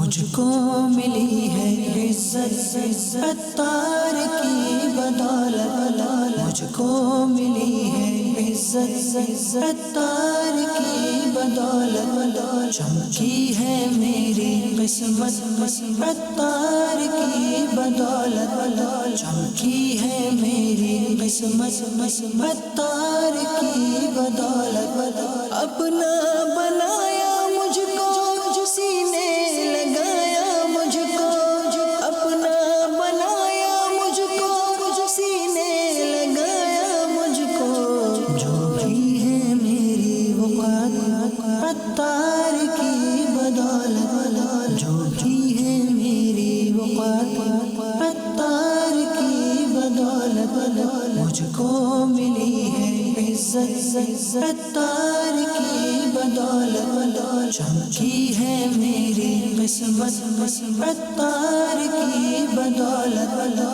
مجھ کو ملی ہے عزت عطار کی بدولت، مجھ کو ملی ہے عزت عطار کی بدولت، چمکی ہے میری قسمت عطار کی بدولت، چمکی ہے میری قسمت عطار کی بدولت، اپنا بنایا مجھ کو سینے لگایا، مجھ کو اپنا بنایا، مجھ کو سینے لگایا، مجھ کو جو بھی ہے میری وقت عطار کی بدولت، جو بھی ہے میری وقت عطار کی بدولت، مجھ کو ملی ہے عزت عطار کی بدولت، چمکی ہے میری قسمت عطار کی بدولت۔